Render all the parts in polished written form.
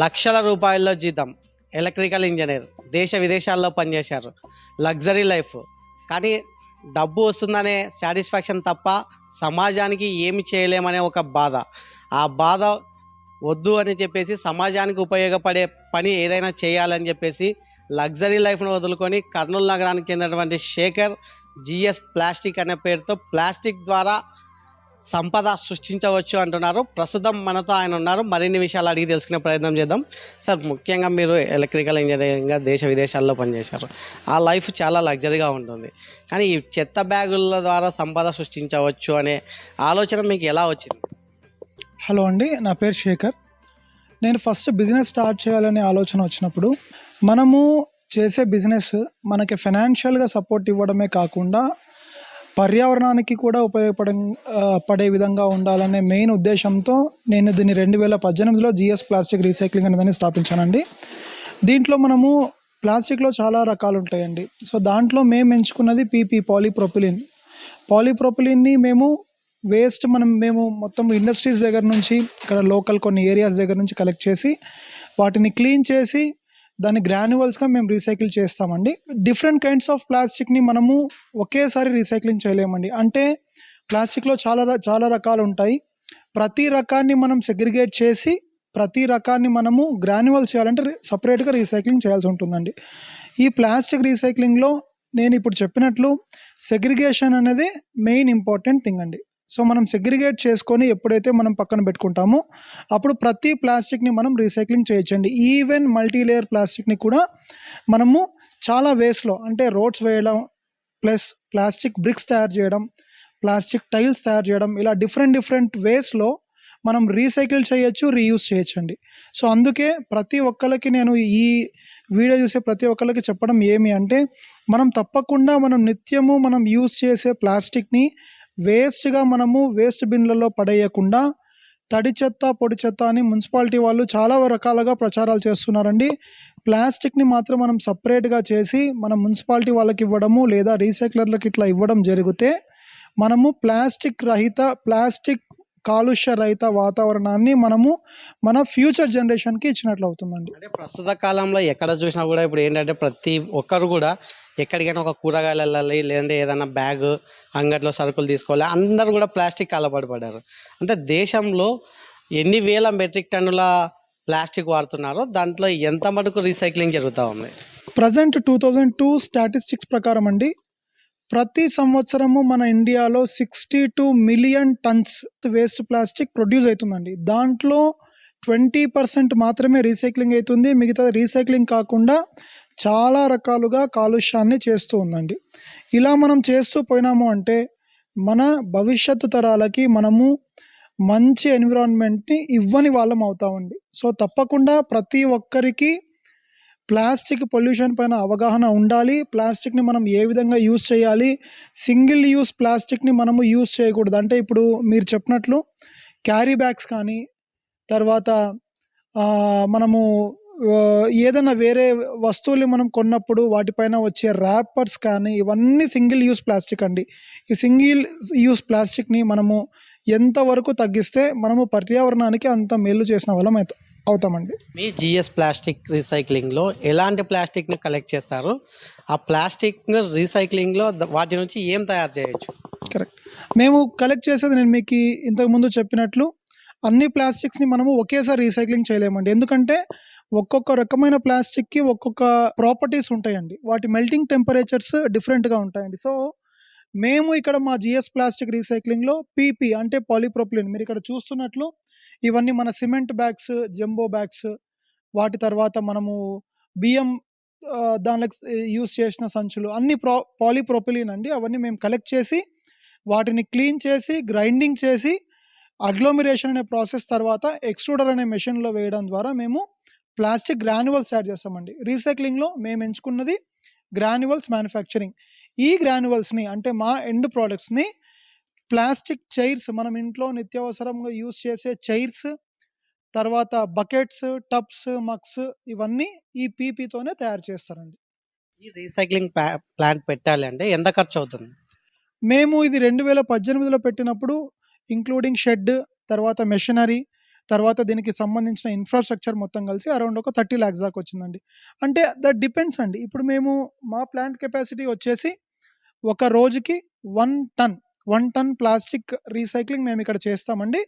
లక్షల రూపాయల్లో జీతం, ఎలక్ట్రికల్ ఇంజనీర్, దేశ విదేశాల్లో పనిచేశారు, లగ్జరీ లైఫ్. కానీ డబ్బు వస్తుందనే సాటిస్ఫాక్షన్ తప్ప సమాజానికి ఏమి చేయలేమనే ఒక బాధ. ఆ బాధ వద్దు అని చెప్పేసి సమాజానికి ఉపయోగపడే పని ఏదైనా చేయాలని చెప్పేసి లగ్జరీ లైఫ్ను వదులుకొని కర్నూలు నగరానికి చెందినటువంటి శేఖర్ జిఎస్ ప్లాస్టిక్ అనే పేరుతో ప్లాస్టిక్ ద్వారా సంపద సృష్టించవచ్చు అంటున్నారు. ప్రస్తుతం మనతో ఆయన ఉన్నారు. మరిన్ని విషయాలు అడిగి తెలుసుకునే ప్రయత్నం చేద్దాం. సార్, ముఖ్యంగా మీరు ఎలక్ట్రికల్ ఇంజనీరింగ్గా దేశ విదేశాల్లో పనిచేశారు. ఆ లైఫ్ చాలా లగ్జరీగా ఉంటుంది. కానీ ఈ చెత్త బ్యాగుల ద్వారా సంపద సృష్టించవచ్చు అనే ఆలోచన మీకు ఎలా వచ్చింది? హలో అండి, నా పేరు శేఖర్. నేను ఫస్ట్ బిజినెస్ స్టార్ట్ చేయాలనే ఆలోచన వచ్చినప్పుడు మనము చేసే బిజినెస్ మనకి ఫైనాన్షియల్గా సపోర్ట్ ఇవ్వడమే కాకుండా పర్యావరణానికి కూడా పడే విధంగా ఉండాలనే మెయిన్ ఉద్దేశంతో నేను దీన్ని 2018లో జిఎస్ ప్లాస్టిక్ రీసైక్లింగ్ అనేదాన్ని స్థాపించానండి. దీంట్లో మనము ప్లాస్టిక్లో చాలా రకాలు ఉంటాయండి. సో దాంట్లో మేము ఎంచుకున్నది పీపీ, పాలీప్రొపిలిన్ని మేము మొత్తం ఇండస్ట్రీస్ దగ్గర నుంచి, ఇక్కడ లోకల్ కొన్ని ఏరియాస్ దగ్గర నుంచి కలెక్ట్ చేసి వాటిని క్లీన్ చేసి దాన్ని గ్రాన్యువల్స్గా మేము రీసైకిల్ చేస్తామండి. డిఫరెంట్ కైండ్స్ ఆఫ్ ప్లాస్టిక్ని మనము ఒకేసారి రీసైక్లింగ్ చేయలేమండి. అంటే ప్లాస్టిక్లో చాలా రకాలు ఉంటాయి. ప్రతి రకాన్ని మనం సెగ్రిగేట్ చేసి ప్రతి రకాన్ని మనము గ్రాన్యువల్ చేయాలంటే సపరేట్గా రీసైక్లింగ్ చేయాల్సి ఉంటుందండి. ఈ ప్లాస్టిక్ రీసైక్లింగ్లో నేను ఇప్పుడు చెప్పినట్లు సెగ్రిగేషన్ అనేది మెయిన్ ఇంపార్టెంట్ థింగ్ అండి. సో మనం సెగ్రిగేట్ చేసుకొని ఎప్పుడైతే మనం పక్కన పెట్టుకుంటామో అప్పుడు ప్రతి ప్లాస్టిక్ని మనం రీసైక్లింగ్ చేయొచ్చండి. ఈవెన్ మల్టీలేయర్ ప్లాస్టిక్ని కూడా మనము చాలా వేస్లో, అంటే రోడ్స్ వేయడం, ప్లస్ ప్లాస్టిక్ బ్రిక్స్ తయారు చేయడం, ప్లాస్టిక్ టైల్స్ తయారు చేయడం, ఇలా డిఫరెంట్ వేస్లో మనం రీసైకిల్ చేయొచ్చు, రీయూజ్ చేయొచ్చండి. సో అందుకే ప్రతి ఒక్కరికి నేను ఈ వీడియో చూసే ప్రతి ఒక్కరికి చెప్పడం ఏమి అంటే, మనం తప్పకుండా నిత్యము మనం యూజ్ చేసే ప్లాస్టిక్ని వేస్ట్గా మనము వేస్ట్ బిన్లలో పడేయకుండా తడి చెత్త, పొడి చెత్త అని మున్సిపాలిటీ వాళ్ళు చాలా రకాలుగా ప్రచారాలు చేస్తున్నారండి. ప్లాస్టిక్ని మాత్రం మనం సపరేట్గా చేసి మనం మున్సిపాలిటీ వాళ్ళకి ఇవ్వడము లేదా రీసైక్లర్లకు ఇట్లా ఇవ్వడం జరిగితే మనము ప్లాస్టిక్ కాలుష్య రహిత వాతావరణాన్ని మనము మన ఫ్యూచర్ జనరేషన్కి ఇచ్చినట్లు అవుతుందండి. అంటే ప్రస్తుత కాలంలో ఎక్కడ చూసినా కూడా ఇప్పుడు ఏంటంటే ప్రతి ఒక్కరు కూడా ఎక్కడికైనా ఒక కూరగాయలు వెళ్ళాలి, లేదంటే ఏదైనా బ్యాగ్ అంగట్లో సరుకులు తీసుకోవాలి, అందరూ కూడా ప్లాస్టిక్ అలవాటు పడ్డారు. అంటే దేశంలో ఎన్ని వేల మెట్రిక్ టన్నుల ప్లాస్టిక్ వాడుతున్నారో దాంట్లో ఎంత మటుకు రీసైక్లింగ్ జరుగుతూ ఉంది? ప్రజెంట్ 2002 స్టాటిస్టిక్స్ ప్రకారం అండి, ప్రతి సంవత్సరము మన ఇండియాలో 62 million tons waste plastic produce అవుతుందండి. దాంట్లో 20% మాత్రమే రీసైక్లింగ్ అవుతుంది. మిగతా రీసైక్లింగ్ కాకుండా చాలా రకాలుగా కాలుష్యాన్ని చేస్తూ ఉందండి. ఇలా మనం చేస్తూ పోయినాము అంటే మన భవిష్యత్తు తరాలకి మనము మంచి ఎన్విరాన్మెంట్ని ఇవ్వని వాళ్ళం అవుతామండి. సో తప్పకుండా ప్రతి ఒక్కరికి ప్లాస్టిక్ పొల్యూషన్ పైన అవగాహన ఉండాలి. ప్లాస్టిక్ని మనం ఏ విధంగా యూజ్ చేయాలి, సింగిల్ యూజ్ ప్లాస్టిక్ని మనము యూజ్ చేయకూడదు. అంటే ఇప్పుడు మీరు చెప్పినట్లు క్యారీ బ్యాగ్స్ కానీ, తర్వాత మనము ఏదైనా వేరే వస్తువుల్ని మనం కొన్నప్పుడు వాటిపైన వచ్చే ర్యాపర్స్ కానీ, ఇవన్నీ సింగిల్ యూజ్ ప్లాస్టిక్ అండి. ఈ సింగిల్ యూజ్ ప్లాస్టిక్ని మనము ఎంతవరకు తగ్గిస్తే మనము పర్యావరణానికి అంత మేలు చేసిన వాళ్ళం అవుతామండి. మీ జిఎస్ ప్లాస్టిక్ రీసైక్లింగ్లో ఎలాంటి ప్లాస్టిక్ని కలెక్ట్ చేస్తారు? ఆ ప్లాస్టిక్ రీసైక్లింగ్లో వాటి నుంచి ఏం తయారు చేయొచ్చు? కరెక్ట్. మేము కలెక్ట్ చేసేది నేను మీకు ఇంతకుముందు చెప్పినట్లు అన్ని ప్లాస్టిక్స్ని మనము ఒకేసారి రీసైక్లింగ్ చేయలేమండి. ఎందుకంటే ఒక్కొక్క రకమైన ప్లాస్టిక్కి ఒక్కొక్క ప్రాపర్టీస్ ఉంటాయండి. వాటి మెల్టింగ్ టెంపరేచర్స్ డిఫరెంట్గా ఉంటాయండి. సో మేము ఇక్కడ మా జిఎస్ ప్లాస్టిక్ రీసైక్లింగ్లో పీపీ అంటే పాలీప్రొపిలిన్, మీరు ఇక్కడ చూస్తున్నట్లు ఇవన్నీ మన సిమెంట్ బ్యాగ్స్, జంబో బ్యాగ్స్, వాటి తర్వాత మనము బియ్యం దానిలో యూస్ చేసిన సంచులు అన్ని పాలీప్రొపిలిన్ అండి. అవన్నీ మేము కలెక్ట్ చేసి వాటిని క్లీన్ చేసి గ్రైండింగ్ చేసి అగ్లోమిరేషన్ అనే ప్రాసెస్ తర్వాత ఎక్స్ట్రూడర్ అనే మెషిన్లో వేయడం ద్వారా మేము ప్లాస్టిక్ గ్రాన్యువల్స్ తయారు చేస్తామండి. రీసైక్లింగ్లో మేము ఎంచుకున్నది గ్రాన్యువల్స్ మ్యానుఫ్యాక్చరింగ్. ఈ గ్రాన్యువల్స్ని అంటే మా ఎండ్ ప్రోడక్ట్స్ని ప్లాస్టిక్ చైర్స్, మనం ఇంట్లో నిత్యావసరంగా యూజ్ చేసే చైర్స్, తర్వాత బకెట్స్, టబ్స్, మగ్స్, ఇవన్నీ ఈ పీపీతోనే తయారు చేస్తారండి. ఈ రీసైక్లింగ్ ప్లాంట్ పెట్టాలి అంటే ఎంత ఖర్చు అవుతుంది? మేము ఇది 2018లో పెట్టినప్పుడు ఇంక్లూడింగ్ షెడ్, తర్వాత మెషినరీ, తర్వాత దీనికి సంబంధించిన ఇన్‌ఫ్రాస్ట్రక్చర్ మొత్తం కలిసి అరౌండ్ ఒక 30 లాక్స్ దాకా వచ్చిందండి. అంటే దట్ డిపెండ్స్ అండి. ఇప్పుడు మేము మా ప్లాంట్ కెపాసిటీ వచ్చేసి ఒక రోజుకి 1 టన్, 1 టన్ ప్లాస్టిక్ రీసైక్లింగ్ మేమిక్కడ చేస్తామండి.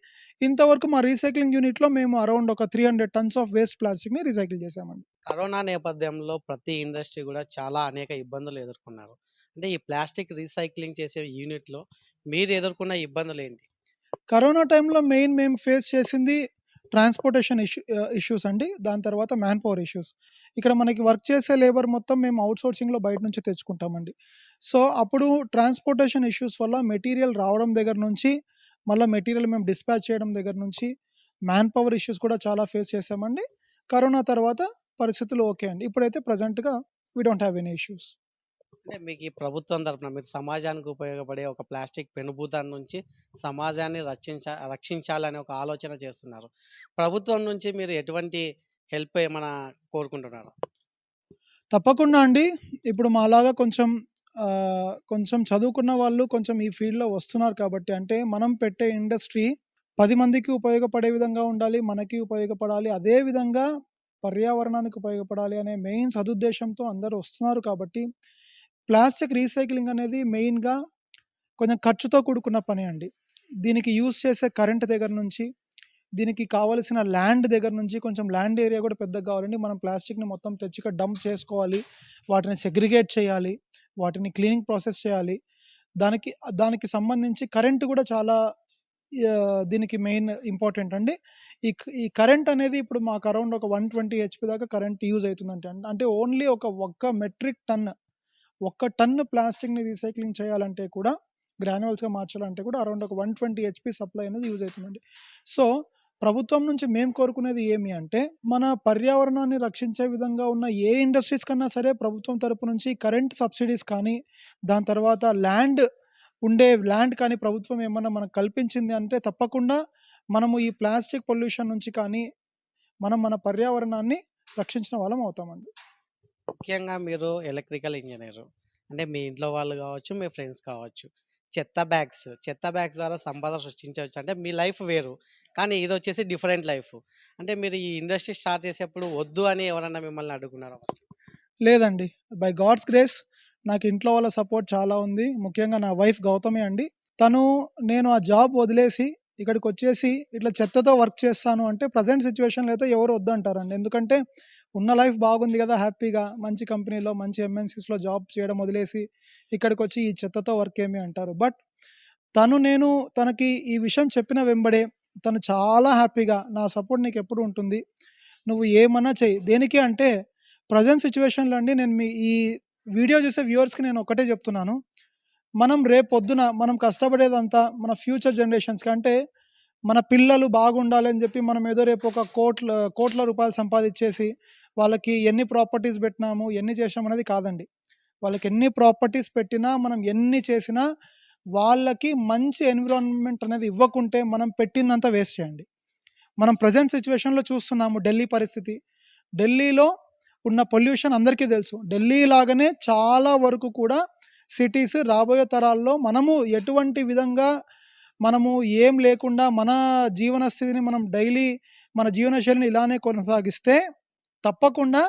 ఇంతవరకు మా రీసైక్లింగ్ యూనిట్‌లో మేము అరౌండ్ ఒక 300 టన్స్ ఆఫ్ వేస్ట్ ప్లాస్టిక్‌ని రీసైకిల్ చేశామండి. కరోనా నేపథ్యంలో ప్రతి ఇండస్ట్రీ కూడా చాలా అనేక ఇబ్బందులు ఎదుర్కొన్నారు. అంటే ఈ ప్లాస్టిక్ రీసైక్లింగ్ చేసే యూనిట్‌లో మీరు ఎదుర్కొన్న ఇబ్బందులేంటి? కరోనా టైంలో మెయిన్ మేము ఫేస్ చేసింది ట్రాన్స్‌పోర్టేషన్ ఇష్యూస్ అండి. దాని తర్వాత మ్యాన్ పవర్ ఇష్యూస్. ఇక్కడ మనకి వర్క్ చేసే లేబర్ మొత్తం మేము ఔట్‌సోర్సింగ్‌లో బయట నుంచి తెచ్చుకుంటామండి. సో, అప్పుడు ట్రాన్స్‌పోర్టేషన్ ఇష్యూస్ వల్ల మెటీరియల్ రావడం దగ్గర నుంచి, మళ్ళా మెటీరియల్ మేము డిస్పాచ్ చేయడం దగ్గర నుంచి, మ్యాన్ పవర్ ఇష్యూస్ కూడా చాలా ఫేస్ చేశామండి. కరోనా తర్వాత పరిస్థితులు ఓకే అండి. ఇప్పుడైతే ప్రెజెంట్‌గా we don't have any issues. అంటే మీకు ఈ ప్రభుత్వం తరపున మీరు సమాజానికి ఉపయోగపడే ఒక ప్లాస్టిక్ పెనుభూతాన్ని నుంచి సమాజాన్ని రక్షించాలనే ఒక ఆలోచన చేస్తున్నారు. ప్రభుత్వం నుంచి మీరు ఎటువంటి హెల్ప్ ఏమైనా కోరుకుంటున్నారా? తప్పకుండా అండి. ఇప్పుడు మాలాగా కొంచెం చదువుకున్న వాళ్ళు కొంచెం ఈ ఫీల్డ్‌లో వస్తున్నారు కాబట్టి, అంటే మనం పెట్టే ఇండస్ట్రీ 10 మందికి ఉపయోగపడే విధంగా ఉండాలి. మనకి ఉపయోగపడాలి. అదే విధంగా పర్యావరణానికి ఉపయోగపడాలి అనే మెయిన్ సదుద్దేశంతో అందరూ వస్తున్నారు కాబట్టి, ప్లాస్టిక్ రీసైక్లింగ్ అనేది మెయిన్‌గా కొంచెం ఖర్చుతో కూడుకున్న పని అండి. దీనికి యూజ్ చేసే కరెంట్ దగ్గర నుంచి, దీనికి కావాల్సిన ల్యాండ్ దగ్గర నుంచి, కొంచెం ల్యాండ్ ఏరియా కూడా పెద్దగా కావాలండి. మనం ప్లాస్టిక్‌ని మొత్తం తెచ్చి ఇక్కడ డంప్ చేసుకోవాలి. వాటిని సెగ్రిగేట్ చేయాలి. వాటిని క్లీనింగ్ ప్రాసెస్ చేయాలి. దానికి దానికి సంబంధించి కరెంట్ కూడా చాలా దీనికి మెయిన్ ఇంపార్టెంట్ అండి. ఈ కరెంట్ అనేది ఇప్పుడు మాకు అరౌండ్ ఒక 120 హెచ్‌పీ దాకా కరెంట్ యూజ్ అవుతుందంటే, అంటే ఓన్లీ ఒక్క మెట్రిక్ టన్, ఒక్క టన్ను ప్లాస్టిక్‌ని రీసైక్లింగ్ చేయాలంటే కూడా, గ్రాన్యూల్స్‌గా మార్చాలంటే కూడా అరౌండ్ ఒక 120 హెచ్‌పీ సప్లై అనేది యూజ్ అవుతుందండి. సో, ప్రభుత్వం నుంచి మేము కోరుకునేది ఏమి అంటే, మన పర్యావరణాన్ని రక్షించే విధంగా ఉన్న ఏ ఇండస్ట్రీస్ కన్నా సరే ప్రభుత్వం తరపు నుంచి కరెంట్ సబ్సిడీస్ కానీ, దాని తర్వాత ల్యాండ్ కానీ ప్రభుత్వం ఏమన్నా మనకు కల్పించింది అంటే తప్పకుండా మనము ఈ ప్లాస్టిక్ పొల్యూషన్ నుంచి కానీ, మనం మన పర్యావరణాన్ని రక్షించిన వాళ్ళం అవుతామండి. ముఖ్యంగా మీరు ఎలక్ట్రికల్ ఇంజినీరు. అంటే మీ ఇంట్లో వాళ్ళు కావచ్చు, మీ ఫ్రెండ్స్ కావచ్చు. చెత్త బ్యాగ్స్ ద్వారా సంపద సృష్టించవచ్చు. అంటే మీ లైఫ్ వేరు. కానీ ఇదొచ్చేసి డిఫరెంట్ లైఫ్. అంటే మీరు ఈ ఇండస్ట్రీ స్టార్ట్ చేసేప్పుడు వద్దు అని ఎవరన్నా మిమ్మల్ని అడుగున్నారా? లేదండి. బై గాడ్స్ గ్రేస్ నాకు ఇంట్లో వాళ్ళ సపోర్ట్ చాలా ఉంది. ముఖ్యంగా నా వైఫ్ గౌతమి అండి. తను నేను ఆ జాబ్ వదిలేసి ఇక్కడికొచ్చేసి ఇట్లా చెత్తతో వర్క్ చేస్తాను అంటే ప్రెజెంట్ సిట్యుయేషన్‌లో అయితే ఎవరు వద్దంటారండి. ఎందుకంటే ఉన్న లైఫ్ బాగుంది గదా! హ్యాపీగా మంచి కంపెనీలో, మంచి ఎంఎన్‌సీస్‌లో జాబ్ చేయడం వదిలేసి ఇక్కడికొచ్చి ఈ చెత్తతో వర్క్ ఏమి అంటారు. బట్ నేను తనకి ఈ విషయం చెప్పిన వెంబడే తను చాలా హ్యాపీగా నా సపోర్ట్ నీకెప్పుడు ఉంటుంది. నువ్వు ఏమన్నా చెయ్యి. దేనికి అంటే ప్రెజెంట్ సిట్యుయేషన్‌లో అండి నేను ఈ వీడియో చూసే వ్యూవర్స్‌కి నేను ఒక్కటే చెప్తున్నాను. మనం రేపొద్దున మనం కష్టపడేదంతా మన ఫ్యూచర్ జనరేషన్స్‌కి, అంటే మన పిల్లలు బాగుండాలి అని చెప్పి మనం ఏదో రేపు ఒక కోట్ల రూపాయలు సంపాదించేసి వాళ్ళకి ఎన్ని ప్రాపర్టీస్ పెట్టినాము, ఎన్ని చేశాము అనేది కాదండి. వాళ్ళకి ఎన్ని ప్రాపర్టీస్ పెట్టినా, మనం ఎన్ని చేసినా వాళ్ళకి మంచి ఎన్విరాన్మెంట్ అనేది ఇవ్వకుంటే మనం పెట్టిందంతా వేస్ట్ చేయండి. మనం ప్రెజెంట్ సిట్యుయేషన్‌లో చూస్తున్నాము ఢిల్లీ పరిస్థితి. ఢిల్లీలో ఉన్న పొల్యూషన్ అందరికీ తెలుసు. ఢిల్లీ లాగానే చాలా వరకు కూడా సిటీస్ రాబోయే తరాల్లో మనము ఎటువంటి విధంగా మనము ఏం లేకుండా మన జీవన స్థితిని మనం డైలీ మన జీవనశైలిని ఇలానే కొనసాగిస్తే తప్పకుండా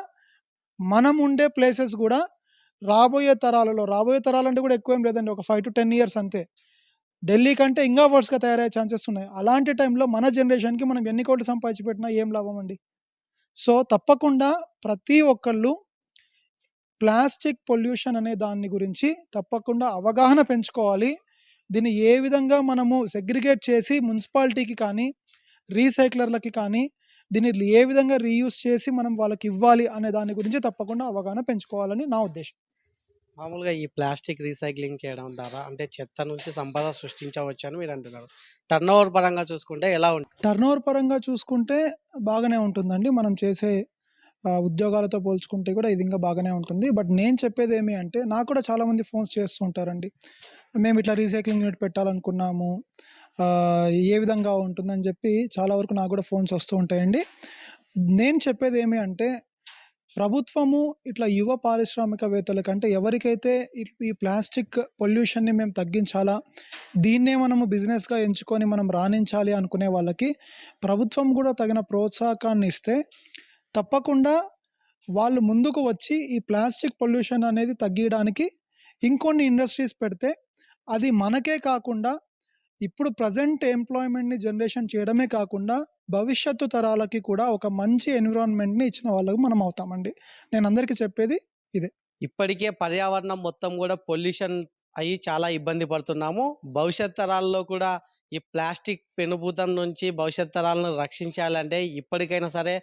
మనం ఉండే ప్లేసెస్ గూడా రాబోయే తరాలంటే కూడా ఎక్కువేం లేదండి. ఒక 5-10 ఇయర్స్ అంతే. ఢిల్లీ కంటే ఇంకా వర్స్‌గా తయారయ్యే ఛాన్సెస్ ఉన్నాయి. అలాంటి టైంలో మన జనరేషన్‌కి మనం ఎన్ని కోట్లు సంపాదించి పెట్టినా ఏం లాభం అండి? సో, తప్పకుండా ప్రతి ఒక్కళ్ళు ప్లాస్టిక్ పొల్యూషన్ అనే దాన్ని గురించి తప్పకుండా అవగాహన పెంచుకోవాలి. దీన్ని ఏ విధంగా మనము సెగ్రిగేట్ చేసి మున్సిపాలిటీకి కానీ, రీసైక్లర్‌లకి కానీ, దీన్ని ఏ విధంగా రీయూజ్ చేసి మనం వాళ్ళకివ్వాలి అనే దాని గురించి తప్పకుండా అవగాహన పెంచుకోవాలని నా ఉద్దేశ్యం. మామూలుగా ఈ ప్లాస్టిక్ రీసైక్లింగ్ చేయడం ద్వారా అంటే చెత్త నుంచి సంపద సృష్టించవచ్చని మీరంటున్నారు. టర్నోవర్ పరంగా చూసుకుంటే ఎలా ఉంటుంది? టర్నోవర్ పరంగా చూసుకుంటే బాగానే ఉంటుందండి. మనం చేసే ఉద్యోగాలతో పోల్చుకుంటే కూడా ఇది ఇంకా బాగానే ఉంటుంది. బట్ నేను చెప్పేదేమి అంటే, నాకు కూడా చాలామంది ఫోన్స్ చేస్తూ ఉంటారండి. మేము ఇట్లా రీసైక్లింగ్ యూనిట్ పెట్టాలనుకున్నాము. ఏ విధంగా ఉంటుందని చెప్పి చాలా వరకు నాకు కూడా ఫోన్స్ వస్తూ ఉంటాయండి. నేను చెప్పేదేమి అంటే, ప్రభుత్వము ఇట్లా యువ పారిశ్రామికవేత్తల కంటే ఎవరికైతే ఈ ప్లాస్టిక్ పొల్యూషన్ని మేము తగ్గించాలా, దీన్నే మనము బిజినెస్గా ఎంచుకొని మనం రాణించాలి అనుకునే వాళ్ళకి ప్రభుత్వం కూడా తగిన ప్రోత్సాహకాన్ని ఇస్తే తప్పకుండా వాళ్ళు ముందుకు వచ్చి ఈ ప్లాస్టిక్ పొల్యూషన్ అనేది తగ్గించడానికి ఇంకొన్ని ఇండస్ట్రీస్ పెడితే అది మనకే కాకుండా ఇప్పుడు ప్రజెంట్ ఎంప్లాయ్మెంట్ని జనరేషన్ చేయడమే కాకుండా భవిష్యత్తు తరాలకి కూడా ఒక మంచి ఎన్విరాన్మెంట్ని ఇచ్చిన వాళ్ళకు మనం అవుతామండి. నేను అందరికీ చెప్పేది ఇదే. ఇప్పటికే పర్యావరణం మొత్తం కూడా పొల్యూషన్ అయ్యి చాలా ఇబ్బంది పడుతున్నాము. భవిష్యత్ తరాల్లో కూడా ఈ ప్లాస్టిక్ పెనుభూతం నుంచి భవిష్యత్ తరాలను రక్షించాలంటే ఇప్పటికైనా సరే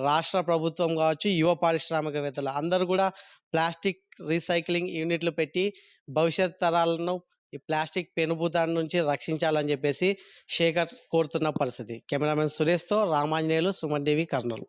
రాష్ట్ర ప్రభుత్వం కావచ్చు, యువ పారిశ్రామికవేత్తలు అందరూ కూడా ప్లాస్టిక్ రీసైక్లింగ్ యూనిట్లు పెట్టి భవిష్యత్ తరాలను ఈ ప్లాస్టిక్ పెనుభూతాన్ని నుంచి రక్షించాలని చెప్పేసి శేఖర్ కోరుతున్న పరిస్థితి. కెమెరామెన్ సురేష్తో రామాంజనేయులు, సుమన్ టీవీ, కర్నూలు.